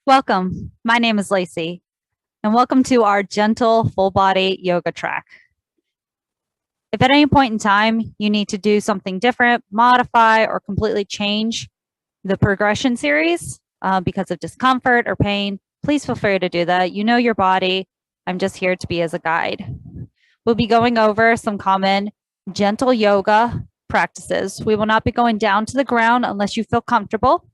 Welcome. My name is Lacey, and welcome to our gentle full body yoga track. If at any point in time you need to do something different, modify, or completely change the progression series because of discomfort or pain, please feel free to do that. You know your body. I'm just here to be as a guide. We'll be going over some common gentle yoga practices. We will not be going down to the ground unless you feel comfortable,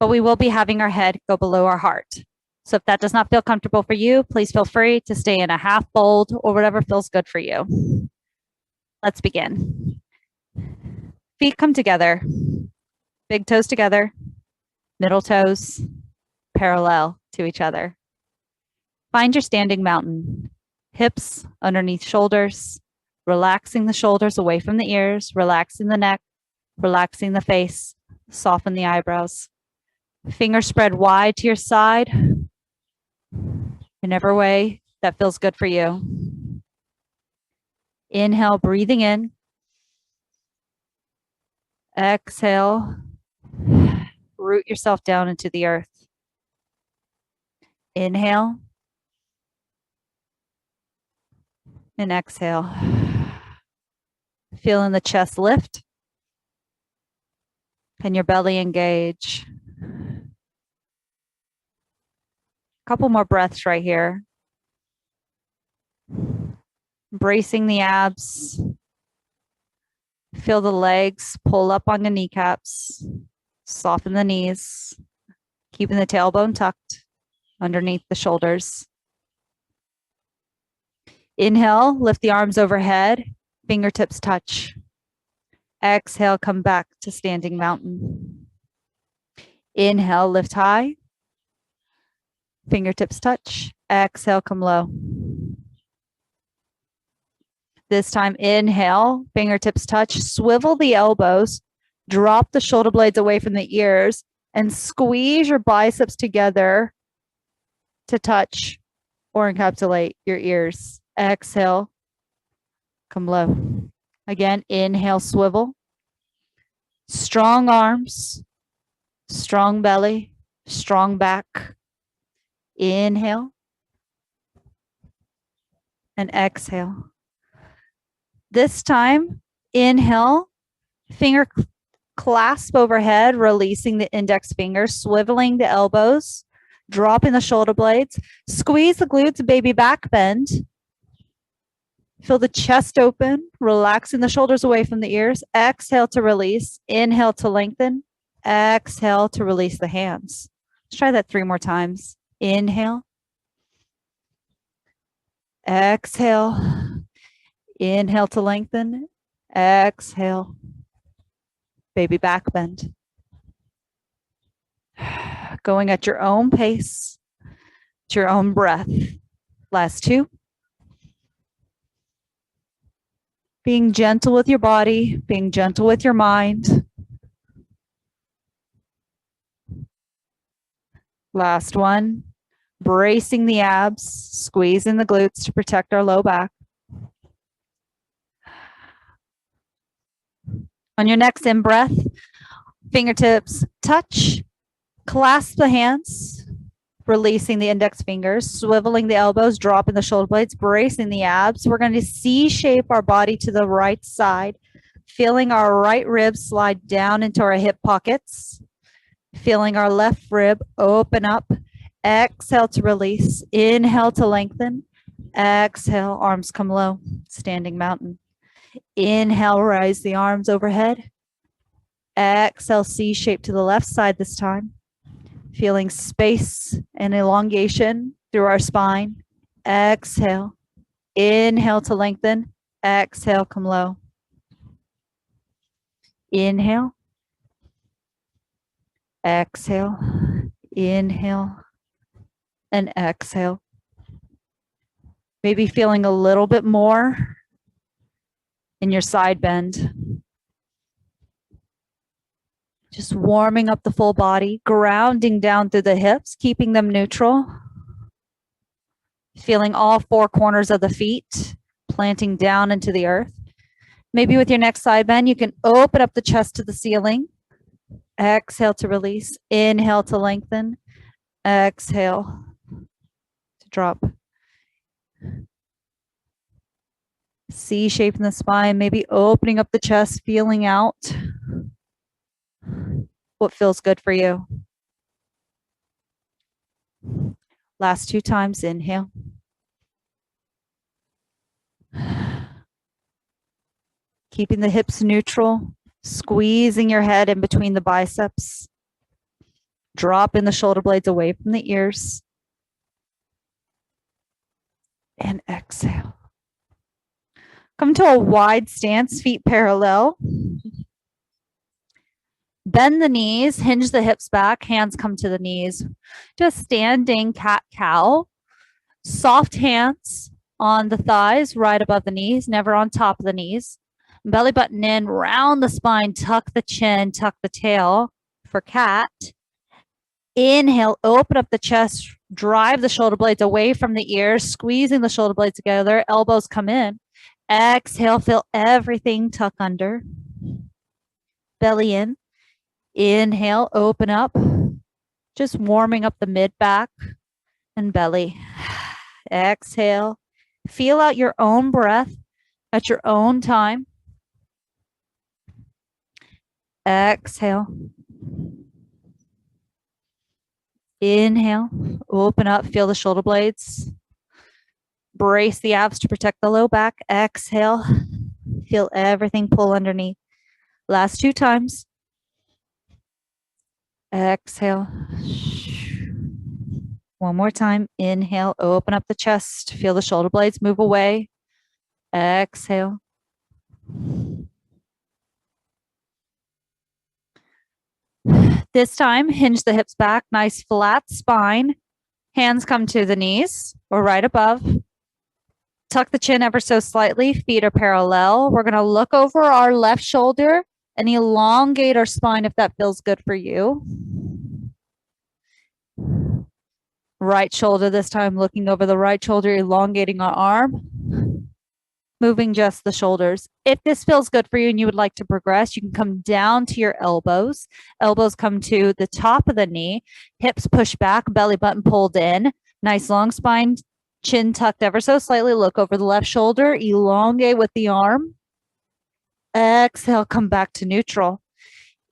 but we will be having our head go below our heart. So if that does not feel comfortable for you, please feel free to stay in a half fold or whatever feels good for you. Let's begin. Feet come together, big toes together, middle toes parallel to each other. Find your standing mountain, hips underneath shoulders, relaxing the shoulders away from the ears, relaxing the neck, relaxing the face, soften the eyebrows. Fingers spread wide to your side in every way that feels good for you. Inhale, breathing in. Exhale, root yourself down into the earth. Inhale and exhale. Feeling the chest lift and your belly engage. Couple more breaths right here. Bracing the abs. Feel the legs pull up on the kneecaps. Soften the knees. Keeping the tailbone tucked underneath the shoulders. Inhale, lift the arms overhead. Fingertips touch. Exhale, come back to standing mountain. Inhale, lift high. Fingertips touch. Exhale, come low. This time, inhale, fingertips touch. Swivel the elbows. Drop the shoulder blades away from the ears and squeeze your biceps together to touch or encapsulate your ears. Exhale, come low. Again, inhale, swivel. Strong arms, strong belly, strong back. Inhale and exhale. This time, inhale, finger clasp overhead, releasing the index fingers, swiveling the elbows, dropping the shoulder blades, squeeze the glutes, baby back bend. Feel the chest open, relaxing the shoulders away from the ears. Exhale to release, inhale to lengthen, exhale to release the hands. Let's try that 3 more times. Inhale, exhale, inhale to lengthen, exhale, baby back bend. Going at your own pace, at your own breath. Last 2. Being gentle with your body, being gentle with your mind. Last 1. Bracing the abs, squeezing the glutes to protect our low back. On your next in-breath, fingertips touch, clasp the hands, releasing the index fingers, swiveling the elbows, dropping the shoulder blades, bracing the abs. We're going to C-shape our body to the right side, feeling our right ribs slide down into our hip pockets, feeling our left rib open up. Exhale to release. Inhale to lengthen. Exhale, arms come low, standing mountain. Inhale, rise the arms overhead. Exhale, C-shape to the left side this time. Feeling space and elongation through our spine. Exhale. Inhale to lengthen. Exhale, come low. Inhale. Exhale. Inhale. And exhale. Maybe feeling a little bit more in your side bend. Just warming up the full body, grounding down through the hips, keeping them neutral. Feeling all 4 corners of the feet, planting down into the earth. Maybe with your next side bend, you can open up the chest to the ceiling. Exhale to release. Inhale to lengthen. Exhale to drop. C shape in the spine, maybe opening up the chest, feeling out what feels good for you. Last 2 times, inhale. Keeping the hips neutral, squeezing your head in between the biceps. Dropping the shoulder blades away from the ears. And exhale. Come to a wide stance, feet parallel. Bend the knees, hinge the hips back, hands come to the knees. Just standing cat-cow. Soft hands on the thighs, right above the knees, never on top of the knees. Belly button in, round the spine, tuck the chin, tuck the tail for cat. Inhale, open up the chest, drive the shoulder blades away from the ears, squeezing the shoulder blades together, elbows come in. Exhale, feel everything tuck under. Belly in. Inhale, open up. Just warming up the mid-back and belly. Exhale. Feel out your own breath at your own time. Exhale. Inhale, open up, feel the shoulder blades. Brace the abs to protect the low back. Exhale, feel everything pull underneath. Last 2 times. Exhale. One more time. Inhale, open up the chest. Feel the shoulder blades move away. Exhale. This time, hinge the hips back, nice flat spine. Hands come to the knees or right above. Tuck the chin ever so slightly, feet are parallel. We're gonna look over our left shoulder and elongate our spine if that feels good for you. Right shoulder this time, looking over the right shoulder, elongating our arm. Moving just the shoulders. If this feels good for you and you would like to progress, you can come down to your elbows. Elbows come to the top of the knee. Hips push back, belly button pulled in. Nice long spine, chin tucked ever so slightly. Look over the left shoulder, elongate with the arm. Exhale, come back to neutral.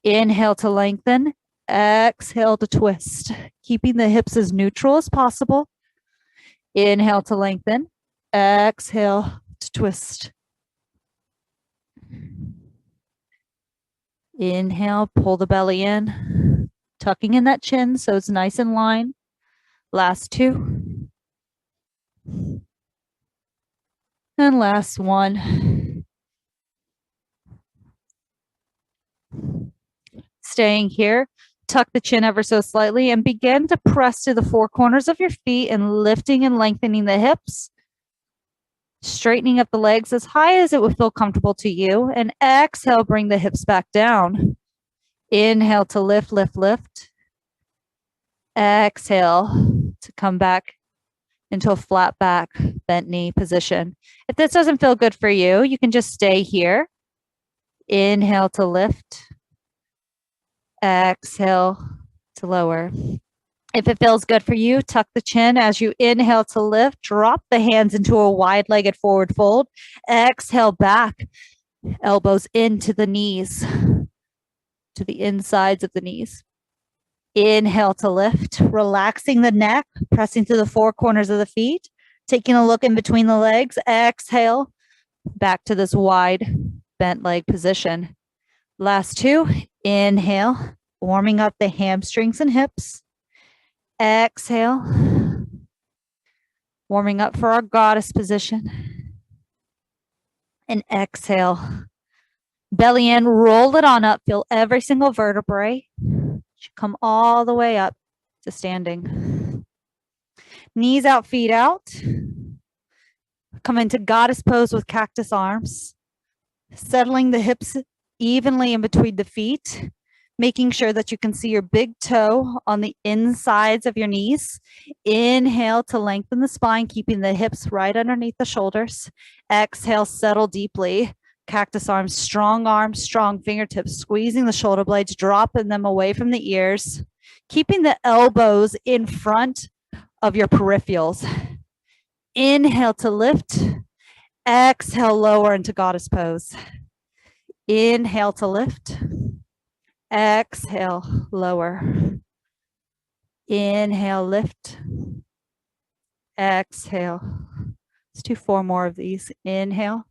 Inhale to lengthen. Exhale to twist. Keeping the hips as neutral as possible. Inhale to lengthen. Exhale to twist. Inhale, pull the belly in, tucking in that chin so it's nice and line. Last 2. And last 1. Staying here, tuck the chin ever so slightly and begin to press to the 4 corners of your feet and lifting and lengthening the hips. Straightening up the legs as high as it would feel comfortable to you. And exhale, bring the hips back down. Inhale to lift, lift, lift. Exhale to come back into a flat back, bent knee position. If this doesn't feel good for you, you can just stay here. Inhale to lift. Exhale to lower. If it feels good for you, tuck the chin as you inhale to lift. Drop the hands into a wide-legged forward fold. Exhale back. Elbows into the knees, to the insides of the knees. Inhale to lift. Relaxing the neck, pressing to the 4 corners of the feet. Taking a look in between the legs. Exhale. Back to this wide bent leg position. Last 2. Inhale. Warming up the hamstrings and hips. Exhale, warming up for our goddess position. And exhale, belly in, roll it on up. Feel every single vertebrae. Should come all the way up to standing. Knees out, feet out. Come into goddess pose with cactus arms. Settling the hips evenly in between the feet. Making sure that you can see your big toe on the insides of your knees. Inhale to lengthen the spine, keeping the hips right underneath the shoulders. Exhale, settle deeply. Cactus arms, strong fingertips, squeezing the shoulder blades, dropping them away from the ears, keeping the elbows in front of your peripherals. Inhale to lift. Exhale, lower into goddess pose. Inhale to lift. Exhale, lower. Inhale, lift. Exhale. Let's do 4 more of these. Inhale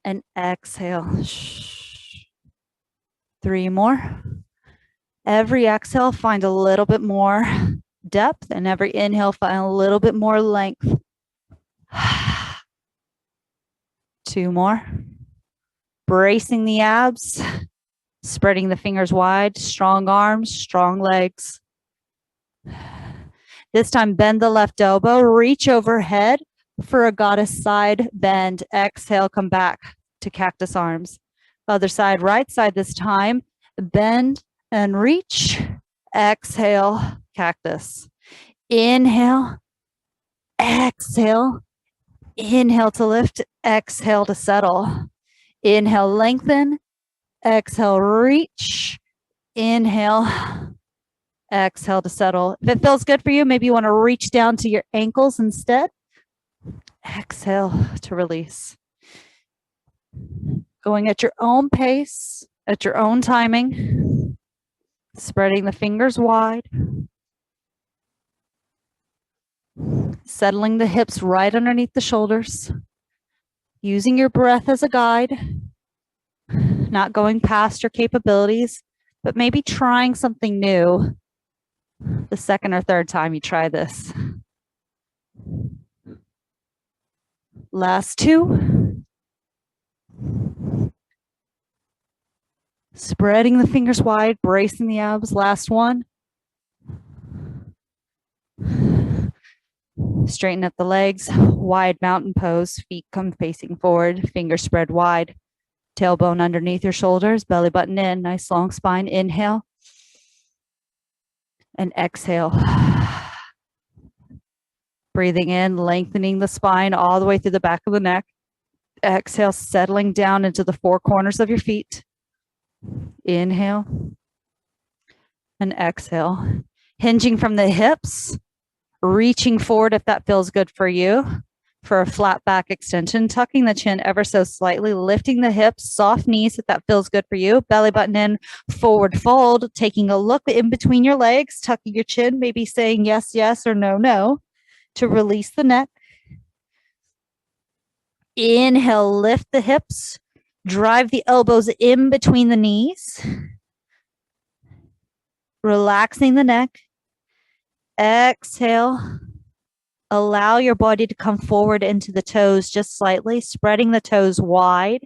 and exhale. 3 more. Every exhale, find a little bit more depth, and every inhale, find a little bit more length. 2 more. Bracing the abs, spreading the fingers wide, strong arms, strong legs. This time, bend the left elbow, reach overhead for a goddess side bend. Exhale, come back to cactus arms. Other side, right side this time. Bend and reach. Exhale, cactus. Inhale, exhale. Inhale to lift, exhale to settle. Inhale, lengthen. Exhale, reach. Inhale, exhale to settle. If it feels good for you, maybe you want to reach down to your ankles instead. Exhale to release. Going at your own pace, at your own timing. Spreading the fingers wide. Settling the hips right underneath the shoulders. Using your breath as a guide. Not going past your capabilities, but maybe trying something new the second or third time you try this. Last 2. Spreading the fingers wide, bracing the abs. Last 1. Straighten up the legs, wide mountain pose, feet come facing forward, fingers spread wide, tailbone underneath your shoulders, belly button in, nice long spine. Inhale and exhale. Breathing in, lengthening the spine all the way through the back of the neck. Exhale, settling down into the 4 corners of your feet. Inhale and exhale. Hinging from the hips, reaching forward if that feels good for you for a flat back extension, tucking the chin ever so slightly, lifting the hips, soft knees if that feels good for you, belly button in, forward fold, taking a look in between your legs, tucking your chin, maybe saying yes, yes, or no, no, to release the neck. Inhale, lift the hips, drive the elbows in between the knees, relaxing the neck. Exhale. Allow your body to come forward into the toes just slightly, spreading the toes wide.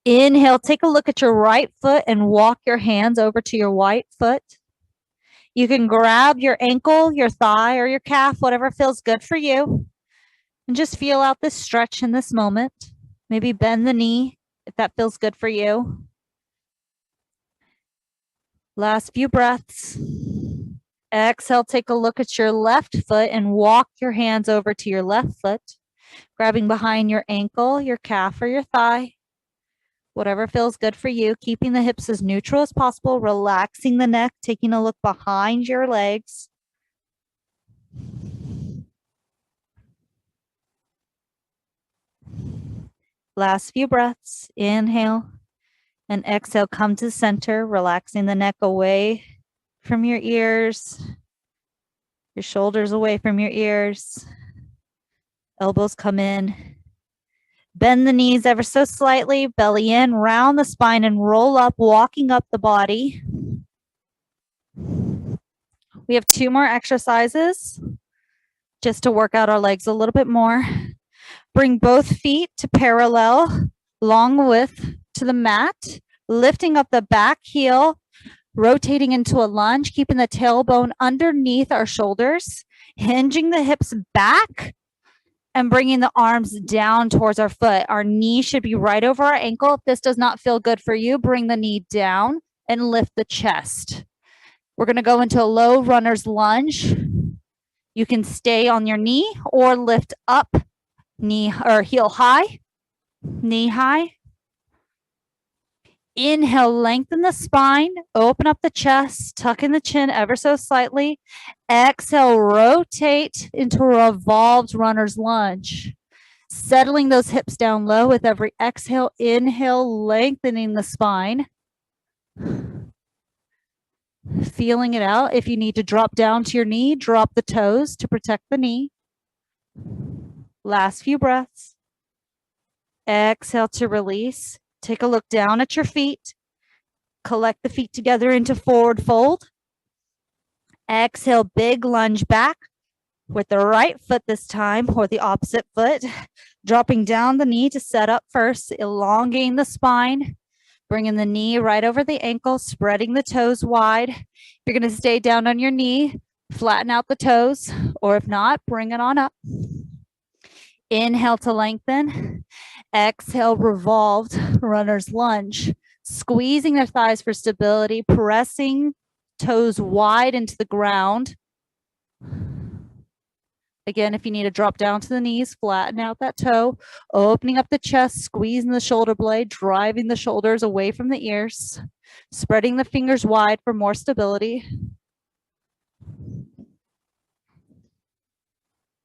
Inhale, take a look at your right foot and walk your hands over to your right foot. You can grab your ankle, your thigh, or your calf, whatever feels good for you. And just feel out this stretch in this moment. Maybe bend the knee if that feels good for you. Last few breaths. Exhale, take a look at your left foot and walk your hands over to your left foot, grabbing behind your ankle, your calf, or your thigh. Whatever feels good for you, keeping the hips as neutral as possible, relaxing the neck, taking a look behind your legs. Last few breaths. Inhale and exhale, come to center, relaxing the neck away from your ears, your shoulders away from your ears, elbows come in. Bend the knees ever so slightly, belly in, round the spine and roll up, walking up the body. We have 2 more exercises just to work out our legs a little bit more. Bring both feet to parallel, long width to the mat, lifting up the back heel, rotating into a lunge, keeping the tailbone underneath our shoulders, hinging the hips back, and bringing the arms down towards our foot. Our knee should be right over our ankle. If this does not feel good for you, bring the knee down and lift the chest. We're going to go into a low runner's lunge. You can stay on your knee or lift up, knee or heel high, knee high. Inhale, lengthen the spine, open up the chest, tuck in the chin ever so slightly. Exhale, rotate into a revolved runner's lunge. Settling those hips down low with every exhale. Inhale, lengthening the spine. Feeling it out. If you need to drop down to your knee, drop the toes to protect the knee. Last few breaths. Exhale to release. Take a look down at your feet. Collect the feet together into forward fold. Exhale, big lunge back with the right foot this time, or the opposite foot. Dropping down the knee to set up first, elongating the spine. Bringing the knee right over the ankle, spreading the toes wide. You're going to stay down on your knee, flatten out the toes, or if not, bring it on up. Inhale to lengthen. Exhale, revolved runner's lunge. Squeezing their thighs for stability, pressing toes wide into the ground. Again, if you need to drop down to the knees, flatten out that toe, opening up the chest, squeezing the shoulder blade, driving the shoulders away from the ears, spreading the fingers wide for more stability.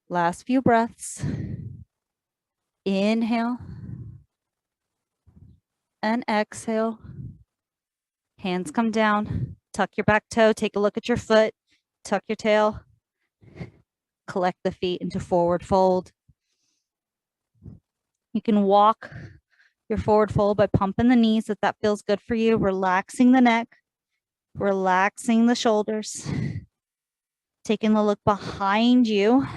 Last few breaths. Inhale and exhale. Hands come down. Tuck your back toe. Take a look at your foot. Tuck your tail. Collect the feet into forward fold. You can walk your forward fold by pumping the knees if that feels good for you. Relaxing the neck. Relaxing the shoulders. Taking a look behind you.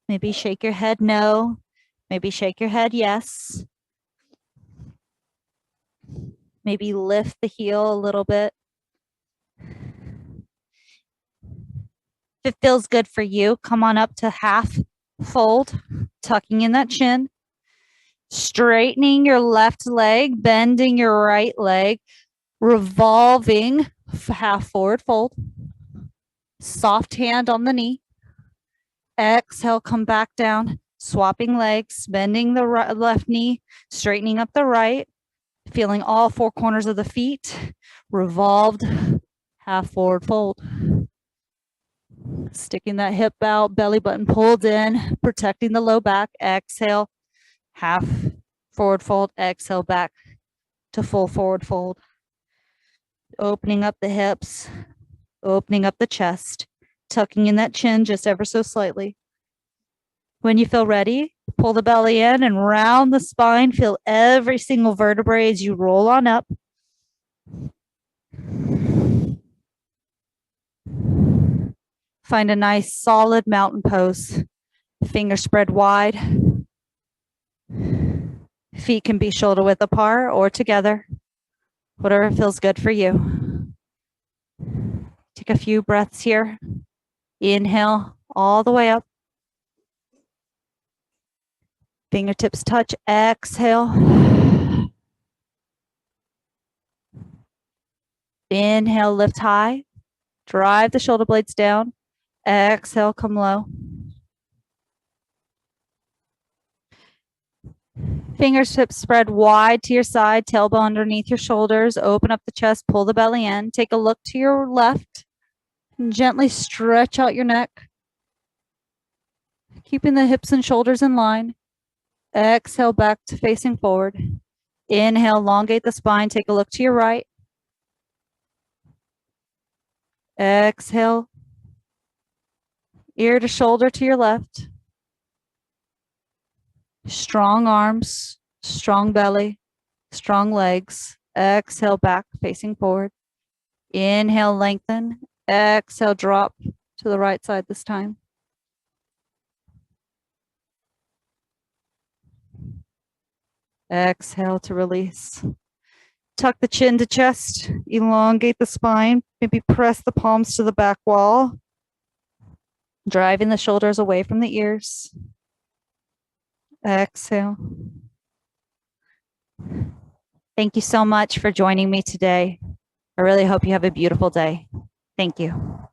Maybe shake your head no. Maybe shake your head yes. Maybe lift the heel a little bit. If it feels good for you, come on up to half fold, tucking in that chin, straightening your left leg, bending your right leg, revolving half forward fold, soft hand on the knee. Exhale, come back down, swapping legs, bending the left knee, straightening up the right, feeling all four corners of the feet, revolved half forward fold. Sticking that hip out, belly button pulled in, protecting the low back. Exhale, half forward fold. Exhale, back to full forward fold. Opening up the hips, opening up the chest, tucking in that chin just ever so slightly. When you feel ready, pull the belly in and round the spine. Feel every single vertebrae as you roll on up. Find a nice solid mountain pose. Fingers spread wide. Feet can be shoulder width apart or together. Whatever feels good for you. Take a few breaths here. Inhale all the way up. Fingertips touch. Exhale. Inhale, lift high. Drive the shoulder blades down. Exhale, come low. Fingertips spread wide to your side, tailbone underneath your shoulders. Open up the chest, pull the belly in. Take a look to your left. And gently stretch out your neck. Keeping the hips and shoulders in line. Exhale, back to facing forward. Inhale, elongate the spine. Take a look to your right. Exhale. Ear to shoulder to your left. Strong arms, strong belly, strong legs. Exhale, back facing forward. Inhale, lengthen. Exhale, drop to the right side this time. Exhale to release. Tuck the chin to chest. Elongate the spine. Maybe press the palms to the back wall. Driving the shoulders away from the ears. Exhale. Thank you so much for joining me today. I really hope you have a beautiful day. Thank you.